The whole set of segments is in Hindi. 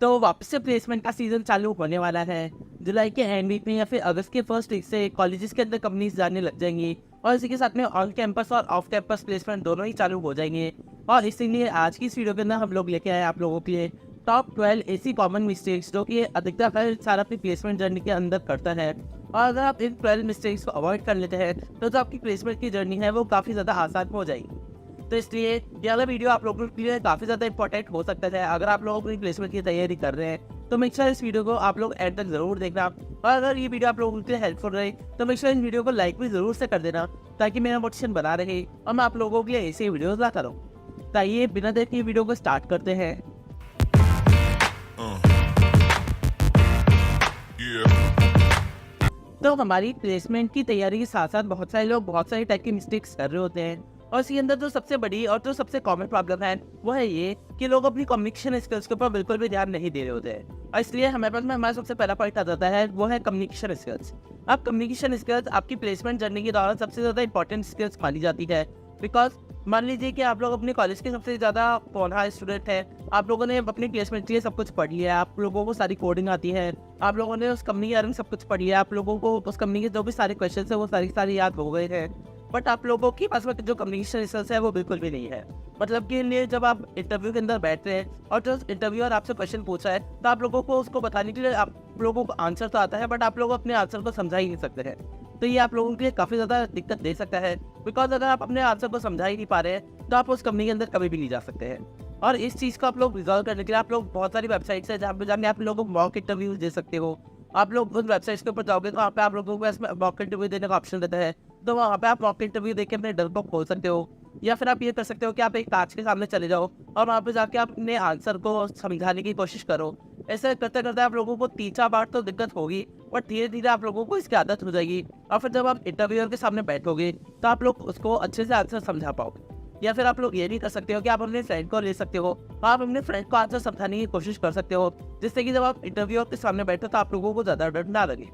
तो वापस से प्लेसमेंट का सीज़न चालू होने वाला है। जुलाई के एंड वीक में या फिर अगस्त के फर्स्ट वीक से कॉलेजेस के अंदर कंपनीज जाने लग जाएंगी और इसी के साथ में ऑन कैंपस और ऑफ कैंपस प्लेसमेंट दोनों ही चालू हो जाएंगे। और इसीलिए आज की इस वीडियो के अंदर हम लोग लेके आए आप लोगों के लिए टॉप 12 ऐसी कॉमन मिस्टेक्स जो कि अधिकतर हर इंसान अपनी प्लेसमेंट जर्नी के अंदर करता है। और अगर आप इन 12 मिस्टेक्स को अवॉइड कर लेते हैं तो जो आपकी प्लेसमेंट की जर्नी है वो काफ़ी ज़्यादा आसान हो जाएगी। तो इसलिए ये वाला वीडियो आप लोगों के लिए काफ़ी ज़्यादा इंपॉर्टेंट हो सकता है। अगर आप लोग अपनी प्लेसमेंट की तैयारी कर रहे हैं तो मेक श्योर इस वीडियो को आप लोग एंड तक ज़रूर देखना। और अगर ये वीडियो आप लोगों के लिए हेल्पफुल रहे तो मेक श्योर इस वीडियो को लाइक भी ज़रूर से कर देना ताकि मेरा मोटिवेशन बना रहे और मैं आप लोगों के लिए ऐसे वीडियोज़ लाता रहूँ। तो आइए बिना देर के वीडियो को स्टार्ट करते हैं। तो हमारी प्लेसमेंट की तैयारी के साथ साथ बहुत सारे लोग बहुत सारी टाइप की मिस्टेक्स कर रहे होते हैं और इसके अंदर जो सबसे बड़ी और जो सबसे कॉमन प्रॉब्लम है वो है ये कि लोग अपनी कम्युनिकेशन स्किल्स के ऊपर बिल्कुल भी ध्यान नहीं दे रहे होते हैं। और इसलिए हमारे पास में हमारा सबसे पहला पॉइंट आ जाता है वो है कम्युनिकेशन स्किल्स। अब कम्युनिकेशन स्किल्स आपकी प्लेसमेंट जर्नी के दौरान सबसे ज़्यादा इंपॉर्टेंट स्किल्स मानी जाती है। बिकॉज मान लीजिए कि आप लोग अपने कॉलेज के सबसे ज़्यादा पौधा स्टूडेंट हैं, आप लोगों ने अपनी प्लेसमेंट के लिए सब कुछ पढ़ लिया है, आप लोगों को सारी कोडिंग आती है, आप लोगों ने उस कंपनी के बारे में सब कुछ पढ़ लिया, आप लोगों को उस कंपनी के जो भी सारे क्वेश्चन है वो सारी याद हो गए हैं। बट आप लोगों की पास में जो कम्युनिकेशन स्किल्स है वो बिल्कुल भी नहीं है। मतलब कि लिए जब आप इंटरव्यू के अंदर बैठ रहे हैं और जो इंटरव्यूअर आपसे क्वेश्चन पूछा है तो आप लोगों को उसको बताने के लिए आप लोगों को आंसर तो आता है बट आप लोग अपने आंसर को समझा ही नहीं सकते हैं। तो ये आप लोगों के लिए काफ़ी ज़्यादा दिक्कत दे सकता है। बिकॉज अगर आप अपने आंसर को समझा ही नहीं पा रहे हैं तो आप उस कंपनी के अंदर कभी भी नहीं जा सकते हैं। और इस चीज़ को आप लोग रिजॉल्व करने के लिए आप लोग बहुत सारी वेबसाइट्स है जहाँ पे जाके आप लोगों को मॉक इंटरव्यूज दे सकते हो। आप लोग उन वेबसाइट्स के ऊपर जाओगे तो वहाँ पे आप लोगों को इसमें मॉक इंटरव्यू देने का ऑप्शन रहता है, तो वहाँ पे आप मॉक इंटरव्यू देके अपने डर को खोल सकते हो। या फिर आप ये कर सकते हो कि आप एक कांच के सामने चले जाओ और वहाँ पे जाके आप अपने आंसर को समझाने की कोशिश करो। ऐसे करते करते आप लोगों को 3-4 बार तो दिक्कत होगी बट धीरे धीरे आप लोगों को इसकी आदत हो जाएगी और फिर जब आप इंटरव्यूअर के सामने बैठोगे तो आप लोग उसको अच्छे से आंसर समझा पाओगे। या फिर आप लोग ये भी कर सकते हो कि आप अपने फ्रेंड को ले सकते हो, आप अपने फ्रेंड को आंसर समझाने की कोशिश कर सकते हो जिससे कि जब आप इंटरव्यूअर के सामने बैठो तो आप लोगों को ज़्यादा डर ना लगे।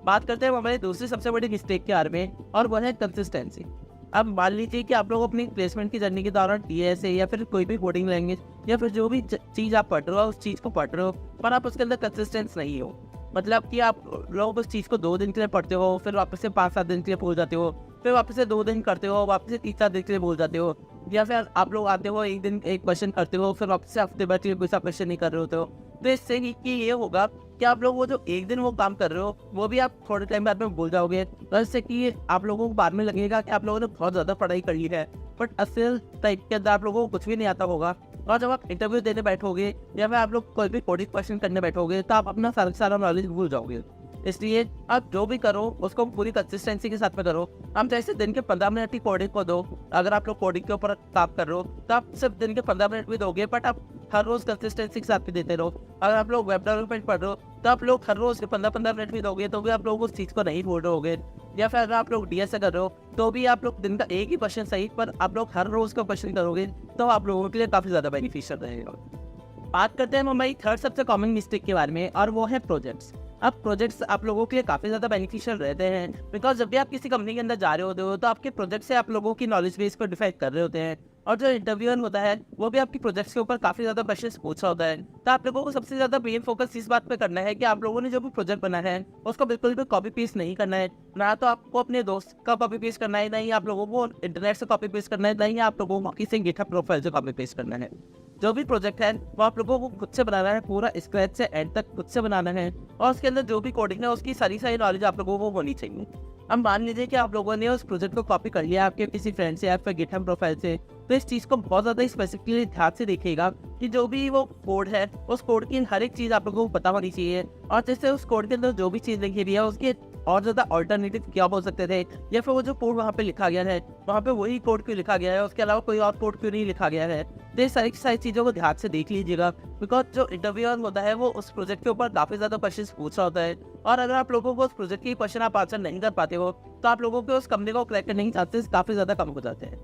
बात करते हैं हमारी दूसरी सबसे बड़ी मिस्टेक के बारे में और वह है कंसिस्टेंसी। अब मान लीजिए कि आप लोग अपनी प्लेसमेंट की जर्नी के दौरान टीएस या फिर कोई भी कोडिंग लैंग्वेज या फिर जो भी चीज़ आप पढ़ रहे हो उस चीज़ को पढ़ रहे हो पर आप उसके अंदर कंसिस्टेंस नहीं हो। मतलब कि आप लोग उस चीज़ को 2 दिन के लिए पढ़ते हो, फिर वापस से 5-7 दिन के लिए भूल जाते हो, फिर वापस से 2 दिन करते हो, वापस से 3-4 दिन के लिए भूल जाते हो। या फिर आप लोग आते हो एक दिन एक क्वेश्चन करते हो फिर वापस से हफ्ते भर के लिए कोई सा क्वेश्चन नहीं कर रहे होते हो। तो इससे कि ये होगा कि आप लोग वो जो एक दिन वो काम कर रहे हो वो भी आप थोड़े टाइम बाद में भूल जाओगे। तो इससे कि आप लोगों को बाद में लगेगा कि आप लोगों ने बहुत ज़्यादा पढ़ाई करी है बट असल टाइप के अंदर आप लोगों को कुछ भी नहीं आता होगा। और जब आप इंटरव्यू देने बैठोगे या फिर आप लोग कोई भी कोडिंग क्वेश्चन करने बैठोगे तो आप अपना सारा नॉलेज भूल जाओगे। इसलिए आप जो भी करो उसको पूरी कंसिस्टेंसी के साथ में करो। हम जैसे दिन के 15 मिनट की कोडिंग को दो, अगर आप लोग कोडिंग के ऊपर काम कर रहे हो तो आप सिर्फ दिन के 15 मिनट भी दोगे बट आप हर रोज़ कंसिस्टेंसी के साथ भी देते रहो। अगर आप लोग वेब डेवलपमेंट पढ़ रहे हो तो आप लोग हर रोज़ 15-15 मिनट भी दोगे तो भी आप लोग उस चीज़ को नहीं भूल रहे होगे। या फिर अगर आप लोग डीएस कर रहे हो तो भी आप लोग दिन का एक ही क्वेश्चन सही पर आप लोग हर रोज़ का क्वेश्चन करोगे तो आप लोगों के लिए काफ़ी ज़्यादा बेनिफिशियल रहेगा। बात करते हैं हमारी थर्ड सबसे कॉमन मिस्टेक के बारे में और वो है प्रोजेक्ट्स। अब प्रोजेक्ट्स आप लोगों के लिए काफ़ी ज़्यादा बेनिफिशियल रहते हैं बिकॉज जब भी आप किसी कंपनी के अंदर जा रहे होते हो तो आपके प्रोजेक्ट से आप लोगों की नॉलेज बेस को डिफाइन कर रहे होते हैं और जो इंटरव्यूअर होता है वो भी आपकी प्रोजेक्ट्स के ऊपर काफ़ी ज़्यादा क्वेश्चन पूछ रहा होता है। तो आप लोगों को सबसे ज़्यादा मेन फोकस इस बात पे करना है कि आप लोगों ने जो भी प्रोजेक्ट बनाया है उसको बिल्कुल भी कॉपी पेस्ट नहीं करना है। ना तो आपको अपने दोस्त का कॉपी पेस्ट करना है, नहीं आप लोगों को इंटरनेट से कॉपी पेस्ट करना है, नहीं आप लोगों को किसी गिटहब प्रोफाइल से कॉपी पेस्ट करना है। जो भी प्रोजेक्ट है वो आप लोगों को खुद से बनाना है, पूरा स्क्रैच से एंड तक खुद से बनाना है और उसके अंदर जो भी कोडिंग है उसकी सारी नॉलेज आप लोगों को होनी चाहिए। अब मान लीजिए कि आप लोगों ने उस प्रोजेक्ट को कॉपी कर लिया आपके किसी फ्रेंड से या फिर गिटहब प्रोफाइल से, तो इस चीज़ को बहुत ज़्यादा स्पेसिफिकली ध्यान से देखिएगा कि जो भी वो कोड है उस कोड की हर एक चीज़ आप लोगों को पता होनी चाहिए और जैसे उस कोड के अंदर जो भी चीज़ लिखी हुई है उसके और ज़्यादा ऑल्टरनेटिव क्या हो सकते थे या फिर वो जो कोड वहाँ पे लिखा गया है वहाँ पे वही कोड क्यों लिखा गया है, उसके अलावा कोई और कोड क्यों नहीं लिखा गया है। तो ये सारी चीज़ों को ध्यान से देख लीजिएगा बिकॉज जो इंटरव्यूअर होता है वो उस प्रोजेक्ट के ऊपर काफ़ी ज़्यादा क्वेश्चन पूछ रहा होता है और अगर आप लोगों को उस प्रोजेक्ट के क्वेश्चन आप आंसर नहीं कर पाते हो तो आप लोगों के उस कंपनी को क्रैक करने के चांसेस काफ़ी ज़्यादा कम हो जाते हैं।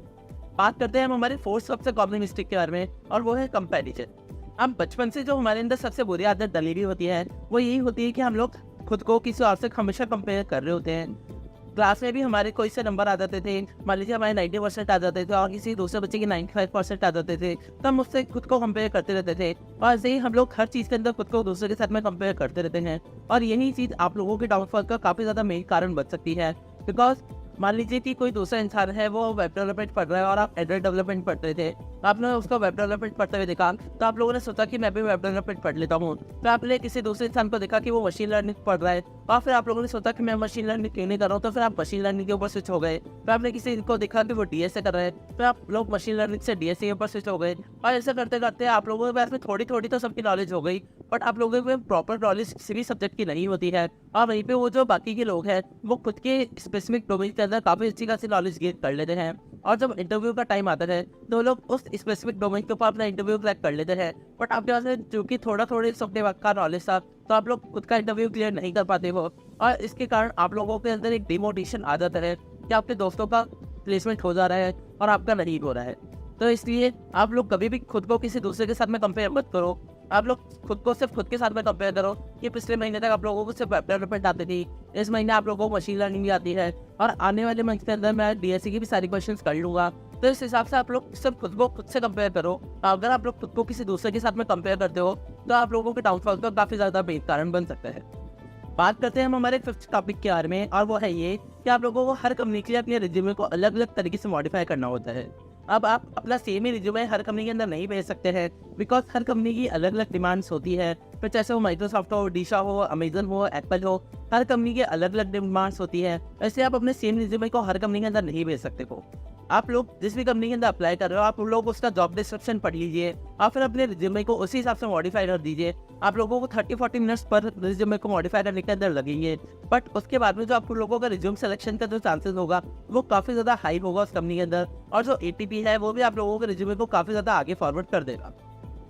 बात करते हैं हम हमारे फोर्थ सबसे कॉमन मिस्टेक के बारे में और वो है कंपैरिजन। अब बचपन से जो हमारे अंदर सबसे बुरी आदत डली हुई होती है वो यही होती है कि हम लोग खुद को किसी और से हमेशा कंपेयर कर रहे होते हैं। क्लास में भी हमारे कोई से नंबर आ जाते थे, मान लीजिए हमारे 90% आ जाते थे और किसी दूसरे बच्चे के 95% आ जाते थे, तो हम उससे खुद को कंपेयर करते रहते थे। और ऐसे ही हम लोग हर चीज़ के अंदर खुद को दूसरे के साथ में कंपेयर करते रहते हैं, और यही चीज़ आप लोगों के डाउनफॉल का काफ़ी ज़्यादा मेन कारण बन सकती है। बिकॉज मान लीजिए कि कोई दूसरा इंसान है, वो वेब डेवलपमेंट पढ़ रहा है और आप एंड्रॉइड डेवलपमेंट पढ़ रहे थे, आपने उसको वेब डेवलपमेंट पढ़ते हुए देखा, तो आप लोगों ने सोचा कि मैं भी वेब डेवलपमेंट पढ़ लेता हूँ। फिर आपने किसी दूसरे इंसान को देखा कि वो मशीन लर्निंग पढ़ रहा है, और फिर आप लोगों ने सोचा कि मैं मशीन लर्निंग क्यों नहीं कर रहा हूँ, तो फिर आप मशीन लर्निंग के ऊपर स्विच हो गए। फिर आपने किसी को देखा कि वो डीएसए कर रहे हैं, फिर आप लोग मशीन लर्निंग से डीएसए के ऊपर स्विच हो गए। और ऐसा करते करते आप लोगों के पास में थोड़ी थोड़ी तो सबकी नॉलेज हो गई, बट आप लोगों के प्रॉपर नॉलेज किसी भी सब्जेक्ट की नहीं होती है। और वहीं पे वो जो बाकी के लोग हैं, वो खुद के स्पेसिफिक डोमेन के अंदर काफ़ी अच्छी खासी नॉलेज गेन कर लेते हैं, और जब इंटरव्यू का टाइम आता है तो लोग उस स्पेसिफिक डोमेन के ऊपर अपना इंटरव्यू क्रैक कर लेते हैं। बट आपके पास में चूंकि थोड़ा सबके वक्त का नॉलेज था, तो आप लोग खुद का इंटरव्यू क्लियर नहीं कर पाते हो, और इसके कारण आप लोगों के अंदर एक डिमोटिवेशन आ जाता है कि आपके दोस्तों का प्लेसमेंट हो जा रहा है और आपका नहीं हो रहा है। तो इसलिए आप लोग कभी भी खुद को किसी दूसरे के साथ में कंपेयर मत करो। आप लोग खुद को सिर्फ खुद के साथ में कंपेयर करो कि पिछले महीने तक आप लोगों को सिर्फ वेब डेवलपमेंट आती थी, इस महीने आप लोगों को मशीन लर्निंग भी आती है, और आने वाले मंथ के अंदर मैं डीएससी की भी सारी क्वेश्चंस कर लूँगा। तो इस हिसाब से आप लोग सिर्फ खुद को खुद से कंपेयर करो। अगर आप लोग खुद को किसी दूसरे के साथ में कंपेयर करते हो, तो आप लोगों के डाउनफॉल का काफ़ी ज़्यादा मेन कारण बन सकता है। बात करते हैं हम हमारे 5th टॉपिक के बारे में, और वो है ये कि आप लोगों को हर कंपनी के लिए अपने रिज्यूमे को अलग अलग तरीके से मॉडिफाई करना होता है। अब आप अपना सेम ही रिज्यूमे हर कंपनी के अंदर नहीं भेज सकते हैं, बिकॉज हर कंपनी की अलग अलग डिमांड्स होती है। फिर चाहे वो माइक्रोसॉफ्ट हो, डीशा हो, अमेजन हो, एप्पल हो, हर कंपनी की अलग अलग डिमांड्स होती है। ऐसे आप अपने सेम रिज्यूमे को हर कंपनी के अंदर नहीं भेज सकते हो। आप लोग जिस भी कंपनी के अंदर अप्लाई कर रहे हो, आप लोग उसका जॉब डिस्क्रिप्शन पढ़ लीजिए और फिर अपने रिज्यूमे को उसी हिसाब से मॉडिफाई कर दीजिए। आप लोगों को 30-40 मिनट्स पर रिज्यूमे को मॉडिफाई करने के अंदर लगेंगे, बट उसके बाद में जो आप लोगों का रिज्यूम सिलेक्शन का जो चांसेस होगा, वो काफ़ी ज़्यादा हाई होगा उस कंपनी के अंदर, और जो एटीपी है वो भी आप लोगों के रिज्यूमे को काफ़ी ज़्यादा आगे फॉरवर्ड कर देगा।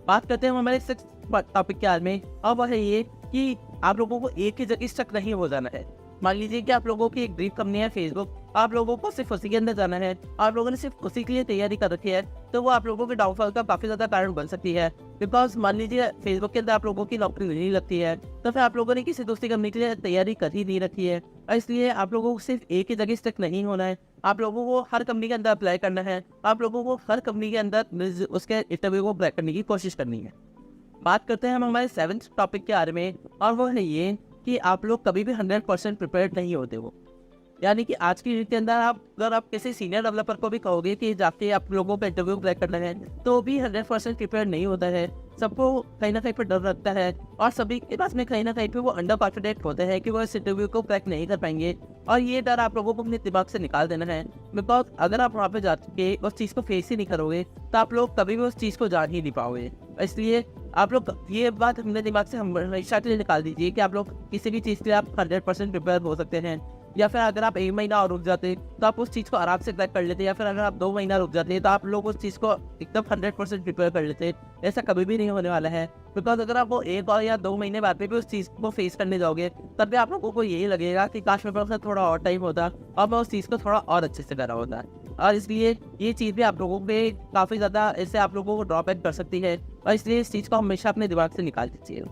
बात करते हैं हम हमारे 6th टॉपिक के बारे में, और वह है ये कि आप लोगों को एक ही जगह स्टक नहीं हो जाना है। मान लीजिए कि आप लोगों की एक ड्रीम कंपनी है फेसबुक, आप लोगों को सिर्फ उसी के अंदर जाना है, आप लोगों ने सिर्फ उसी के लिए तैयारी कर रखी है, तो वो आप लोगों के डाउनफॉल का काफ़ी ज़्यादा कारण बन सकती है। बिकॉज मान लीजिए फेसबुक के अंदर आप लोगों की नौकरी नहीं लगती है, तो फिर आप लोगों ने किसी दूसरी कंपनी के लिए तैयारी कर ही नहीं रखी है, और इसलिए आप लोगों को सिर्फ एक ही जगह स्टक नहीं होना है। आप लोगों को हर कंपनी के अंदर अप्लाई करना है, आप लोगों को हर कंपनी के अंदर उसके इंटरव्यू को क्रैक करने की कोशिश करनी है। बात करते हैं हम हमारे 7th टॉपिक के बारे में, और वो है ये कि आप लोग कभी भी 100% प्रिपेयर्ड नहीं होते हो। यानी कि आज की डेट के अंदर अगर आप किसी सीनियर डेवलपर को भी कहोगे कि जाके आप लोगों को इंटरव्यू क्रैक करना है, तो भी 100% प्रिपेयर नहीं होता है। सबको कहीं ना कहीं पर डर लगता है, और सभी के पास में कहीं ना कहीं पे वो अंडर कॉन्फिडेंट होते हैं कि वो इस इंटरव्यू को क्रैक नहीं कर पाएंगे, और ये डर आप लोगों को अपने दिमाग से निकाल देना है। बिकॉज अगर आप वहाँ पे जाके उस चीज़ को फेस ही नहीं करोगे, तो आप लोग कभी भी उस चीज़ को जान ही नहीं पाओगे। इसलिए आप लोग ये बात अपने दिमाग से हमेशा के लिए निकाल दीजिए कि आप लोग किसी भी चीज़ के लिए आप 100% प्रिपेयर हो सकते हैं, या फिर अगर आप 1 महीना और रुक जाते तो आप उस चीज़ को आराम से क्रैक कर लेते, या फिर अगर आप 2 महीना रुक जाते तो आप लोग उस चीज़ को एकदम 100% प्रिपेयर कर लेते। ऐसा कभी भी नहीं होने वाला है, बिकॉज अगर आप वो 1 या 2 महीने बाद में भी उस चीज़ को फेस करने जाओगे, तब भी आप लोगों को यही लगेगा कि काश मेरे पास थोड़ा और टाइम होता और मैं उस चीज़ को थोड़ा और अच्छे से करा होता। और इसलिए ये चीज़ भी आप लोगों पे काफ़ी ज़्यादा इससे आप लोगों को ड्रॉबैक कर सकती है, और इसलिए इस चीज़ को हमेशा अपने दिमाग से निकाल दीजिए।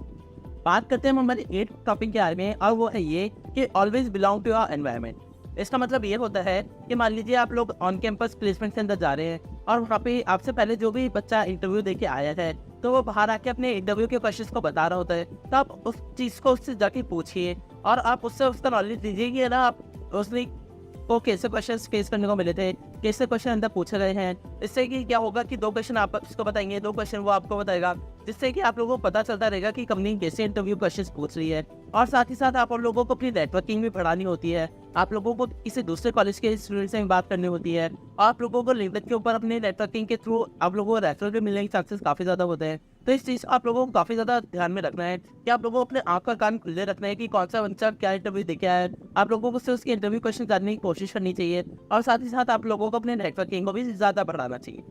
बात करते हैं हम हमारे 8th टॉपिक के बारे में, और वो है ये कि always belong to your environment. इसका मतलब ये होता है कि मान लीजिए आप लोग ऑन कैंपस प्लेसमेंट के अंदर जा रहे हैं, और वहाँ पे आपसे पहले जो भी बच्चा इंटरव्यू देके आया है, तो वो बाहर आके अपने इंटरव्यू के क्वेश्चंस को बता रहा होता है, तो आप उस चीज़ को उससे जाके पूछिए, और आप उससे उसका नॉलेज दीजिए कि ना आप उसने को कैसे क्वेश्चन फेस करने को मिले थे, कैसे क्वेश्चन अंदर पूछे गए हैं। इससे कि क्या होगा कि 2 क्वेश्चन आप उसको बताएंगे, 2 क्वेश्चन वो आपको बताएगा, जिससे कि आप लोगों को पता चलता रहेगा कि कंपनी कैसे इंटरव्यू क्वेश्चन पूछ रही है। और साथ ही साथ आप लोगों को अपनी नेटवर्किंग भी बढ़ानी होती है, आप लोगों को किसी दूसरे कॉलेज के स्टूडेंट से भी बात करनी होती है, आप लोगों को लिंक्डइन के ऊपर अपने नेटवर्किंग के थ्रू आप लोगों को रेफरल भी मिलने के चांसेस काफ़ी ज़्यादा होते हैं। तो इस चीज़ को आप लोगों को काफ़ी ज़्यादा ध्यान में रखना है कि आप लोगों को अपने आँख और कान खुले रखना है कि कौन सा बच्चा क्या इंटरव्यू दे के आया है। आप लोगों को उससे उसके इंटरव्यू क्वेश्चन जानने की कोशिश करनी चाहिए, और साथ ही साथ आप लोगों को अपने नेटवर्किंग को भी ज़्यादा बढ़ाना चाहिए।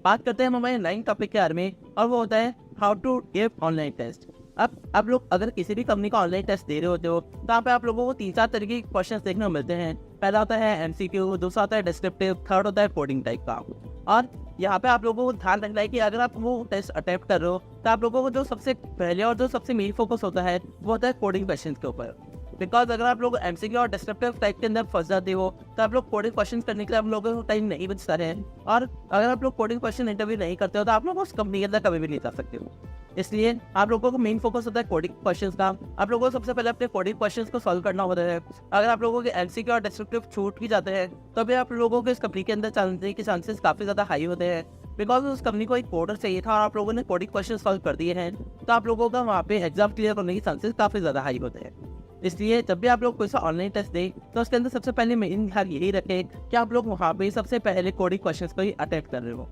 बात करते हैं हम हमारे 9th टॉपिक के बारे में, और वो होता है how to give online test. अब आप लोग अगर किसी भी कंपनी का ऑनलाइन टेस्ट दे रहे होते हो, तो यहाँ पे आप लोगों को 3-4 तरीके के क्वेश्चन देखने को मिलते हैं। पहला होता है एमसीक्यू, दूसरा होता है डिस्क्रिप्टिव, थर्ड होता है कोडिंग टाइप का। और यहाँ पे आप लोगों को ध्यान रखना है कि अगर आप वो टेस्ट अटेम्प्ट कर रहे हो, तो आप लोगों को जो सबसे पहले और जो सबसे मेन फोकस होता है वो होता है कोडिंग क्वेश्चन के ऊपर। बिकॉज अगर आप लोग एमसीक्यू और डिस्क्रिप्टिव टाइप के अंदर फंस जाते हो तो आप लोग कोडिंग क्वेश्चन करने के लिए आप लोगों को टाइम नहीं बचता है, और अगर आप लोग कोडिंग क्वेश्चन इंटरव्यू नहीं करते हो तो आप लोग उस कंपनी के अंदर कभी भी नहीं जा सकते हो। इसलिए आप लोगों को मेन फोकस होता है कोडिंग क्वेश्चंस का। आप लोगों को सबसे पहले अपने कोडिंग क्वेश्चंस को सॉल्व करना होता है। अगर आप लोगों के एमसीक्यू और डिस्क्रिप्टिव छूट भी जाते हैं तो भी आप लोगों को इस कंपनी के अंदर जाने के चांसेस काफ़ी ज़्यादा हाई होते हैं, बिकॉज उस कंपनी को एक कोडर चाहिए था और आप लोगों ने कोडिंग क्वेश्चन सॉल्व कर दिए हैं, तो आप लोगों का वहाँ पे एग्जाम क्लियर करने के चांसेस काफ़ी ज़्यादा हाई होते हैं। इसलिए जब भी आप लोग कोई सा ऑनलाइन टेस्ट दें तो उसके अंदर सबसे पहले मेन ध्यान यही रखें कि आप लोग वहाँ पे सबसे पहले कोडिंग क्वेश्चंस को ही अटेम्प्ट कर रहे हो।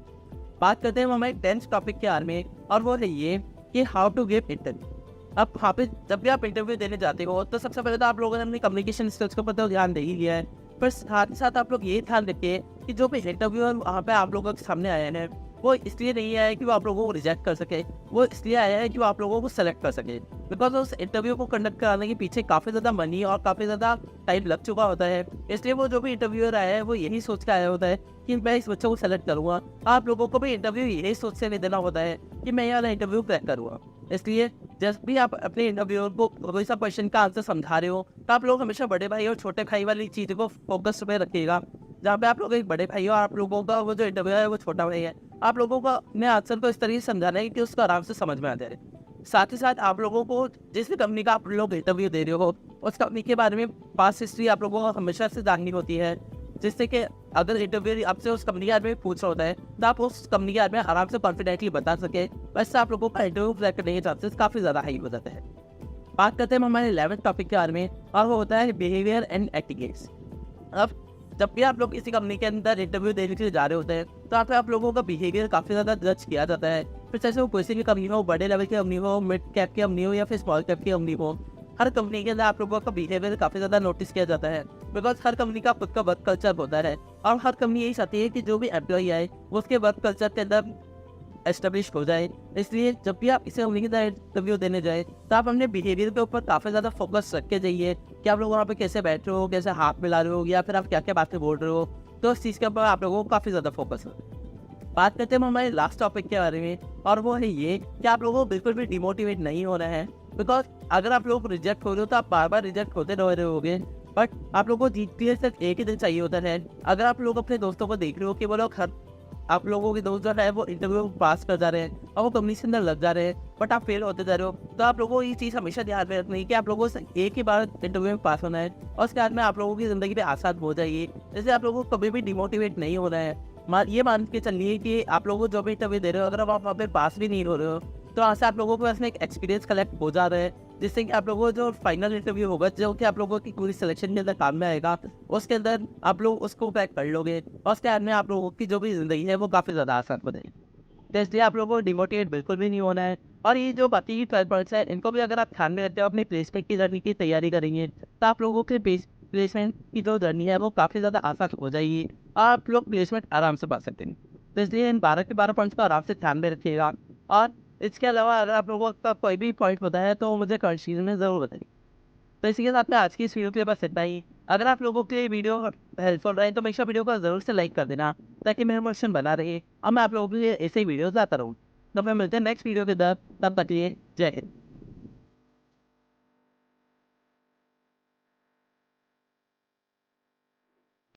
बात करते हैं हमारे 10th टॉपिक के बारे में, और वो है ये कि हाउ टू गिव इंटरव्यू। अब वहाँ पे जब भी आप इंटरव्यू देने जाते हो तो सबसे पहले तो आप लोगों ने अपनी कम्युनिकेशन स्किल्स के ऊपर तो ध्यान दे ही लिया है, पर साथ ही साथ आप लोग ये ध्यान रखिए कि जो भी इंटरव्यूअर वहाँ पे आप लोगों के सामने आए हैं वो इसलिए नहीं आया है कि वो आप लोगों को रिजेक्ट कर सके, वो इसलिए आया है कि वो आप लोगों को सेलेक्ट कर सके। बिकॉज उस इंटरव्यू को कंडक्ट कराने के पीछे काफ़ी ज़्यादा मनी और काफ़ी ज़्यादा टाइम लग चुका होता है, इसलिए वो जो भी इंटरव्यूअर आया है वो यही सोच के आया होता है कि मैं इस बच्चे को सेलेक्ट करूँगा। आप लोगों को भी इंटरव्यू यही सोच से नहीं देना होता है कि मैं ये वाला इंटरव्यू क्रैक करूँगा। इसलिए जब भी आप अपने इंटरव्यूअर को कोई सा क्वेश्चन का आंसर समझा रहे हो तो आप लोग हमेशा बड़े भाई और छोटे भाई वाली चीज़ को फोकस में रखिएगा। जहाँ पे आप लोग एक बड़े भाई हो और आप लोगों का वो जो इंटरव्यू है वो छोटा भाई है, आप लोगों को अपने आंसर को इस तरीके से समझाना है कि उसको आराम से समझ में आ जाए। साथ ही साथ आप लोगों को जिस भी कंपनी का आप लोग इंटरव्यू दे रहे हो उस कंपनी के बारे में पास्ट हिस्ट्री आप लोगों को हमेशा से जाननी होती है, जिससे कि अगर इंटरव्यू आपसे उस कंपनी के बारे में पूछ रहा होता है तो आप उस कंपनी के बारे में आराम से कॉन्फिडेंटली बता सके। वैसे आप लोगों का इंटरव्यू क्रैक करने के चांसेस काफ़ी ज़्यादा हाई हो जाते हैं। बात करते हैं हमारे 11th टॉपिक के बारे में, और वो होता है बिहेवियर एंड एटिकेट्स। अब जब भी आप लोग किसी कंपनी के अंदर इंटरव्यू देने के लिए जा रहे होते हैं तो आप लोगों का बिहेवियर काफ़ी ज़्यादा जज किया जाता है। फिर चाहे वो कोई भी कंपनी हो, बड़े लेवल की कंपनी हो, मिड कैप की कंपनी हो या फिर स्मॉल कैप की कंपनी हो, हर कंपनी के अंदर आप लोगों का बिहेवियर काफ़ी ज़्यादा नोटिस किया जाता है। बिकॉज हर कंपनी का खुद का वर्क कल्चर होता है और हर कंपनी यही चाहती है कि जो भी एम्प्लॉई आए वो उसके वर्क कल्चर के अंदर एस्टेब्लिश हो जाए। इसलिए जब भी आप इसे कंपनी के अंदर इंटरव्यू देने जाए तो आप अपने बिहेवियर के ऊपर काफ़ी ज़्यादा फोकस रख के जाइए कि आप लोग वहाँ पे कैसे बैठ रहे हो, कैसे हाथ मिला रहे हो, या फिर आप क्या क्या बातें बोल रहे हो, तो उस चीज़ के ऊपर आप लोगों को काफ़ी ज़्यादा फोकस है। बात करते हैं हमारे लास्ट टॉपिक के बारे में, और वो है ये कि आप लोगों को बिल्कुल भी डिमोटिवेट नहीं होना है। बिकॉज अगर आप लोग रिजेक्ट हो रहे हो तो आप बार बार रिजेक्ट होते रह रहे होगे, बट आप लोगों को जीत के लिए सिर्फ एक ही दिन चाहिए होता है। अगर आप लोग अपने दोस्तों को देख रहे हो कि वो लोग हर आप लोगों के दोस्त जो है वो इंटरव्यू पास कर जा रहे हैं और वो कंपनी के अंदर लग जा रहे हैं, बट आप फेल होते जा रहे हो, तो आप लोगों को ये चीज़ हमेशा ध्यान में रखनी है कि आप लोगों को एक ही बार इंटरव्यू में पास होना है और उसके बाद में आप लोगों की ज़िंदगी पे आसान हो जाएगी। जैसे आप लोगों को कभी भी डिमोटिवेट नहीं होना है। ये मान के चलिए कि आप लोगों को जो भी इंटरव्यू दे रहे हो, अगर आप वहाँ पे पास भी नहीं हो रहे हो तो वहाँ से आप लोगों को इसमें एक एक्सपीरियंस कलेक्ट हो जा रहा है, जिससे कि आप लोगों को जो फाइनल इंटरव्यू होगा जो कि आप लोगों की पूरी सिलेक्शन के अंदर काम में आएगा, उसके अंदर आप लोग उसको क्रैक कर लोगे और उसके बाद में आप लोगों की जो भी ज़िंदगी है वो काफ़ी ज़्यादा आसान हो जाएगी। तो इसलिए आप लोगों को डिमोटिवेट बिल्कुल भी नहीं होना है। और ये जो बाकी की 12 पॉइंट्स है इनको भी अगर आप ध्यान में रखते हो, अपनी प्लेसमेंट की जर्नी की तैयारी करेंगे तो आप लोगों के प्लेसमेंट की जो जर्नी है वो काफ़ी ज़्यादा आसान हो जाएगी और आप लोग प्लेसमेंट आराम से पा सकते हैं। तो इसलिए इन 12 के 12 पॉइंट्स को आराम से ध्यान में रखिएगा। और इसके अलावा अगर आप लोगों का कोई भी पॉइंट होता है तो मुझे कमेंट सेक्शन में ज़रूर बताइए। तो इसी के साथ में आज की इस वीडियो के बस इतना ही। अगर आप लोगों के लिए वीडियो हेल्पफुल रहे तो मेक श्योर वीडियो को ज़रूर से लाइक कर देना, ताकि मेरा मोटिवेशन बना रहे और मैं आप लोगों के लिए ऐसे ही वीडियोज़ लाता रहूँ। तो फिर मिलते हैं नेक्स्ट वीडियो के अंदर, तब तक के लिए जय हिंद।